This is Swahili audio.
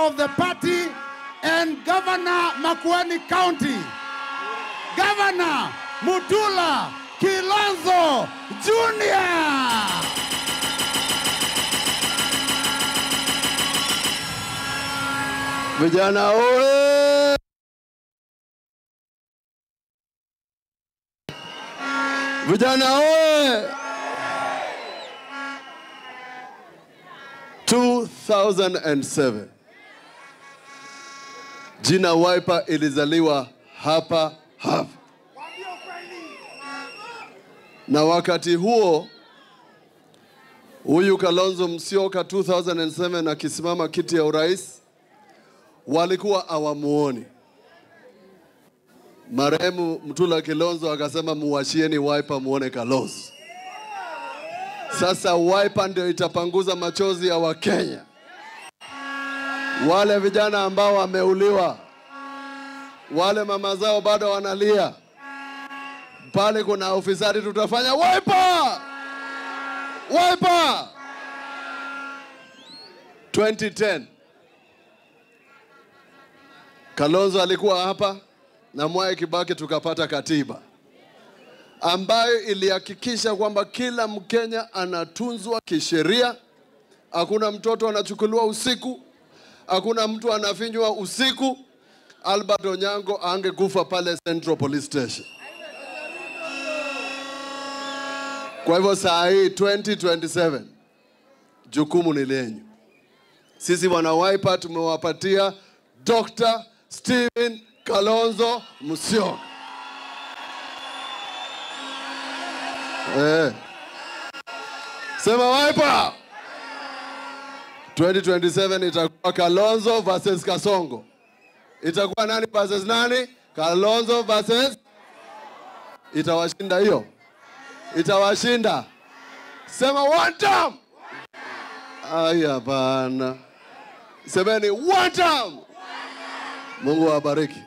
of the party and Governor Makueni County, Governor Mutula Kilonzo Jr. Vijana oye! Vijana oye! 2007 jina Wiper ilizaliwa hapa. Na wakati huo huyu Kalonzo Musyoka 2007 akisimama kiti ya urais walikuwa awamuoni. Marehemu Mutula Kilonzo akasema muwashieni Wiper muone Kalonzo. Sasa Wiper ndio itapanguza machozi ya Wakenya. Wale vijana ambao wameuliwa, wale mama zao bado wanalia. Pale kuna ufisadi tutafanya Wiper! Wiper! 2010 Kalonzo alikuwa hapa na Mwai Kibaki tukapata katiba ambayo ilihakikisha kwamba kila Mkenya anatunzwa kisheria. Hakuna mtoto anachukuliwa usiku, hakuna mtu anafinywa usiku. Albert Onyango angekufa pale Central Police Station. Kwa hivyo saa hii 2027 jukumu ni lenyu. Sisi wana Wiper tumewapatia Dr. Stephen Kalonzo Musyoka. Sema Wiper. 2027 itakuwa Kalonzo versus Kasongo. Itakuwa nani versus nani? Kalonzo versus. Itawashinda hiyo. Itawashinda. Sema one time. Aya bana. Semeni one time. Mungu awabariki.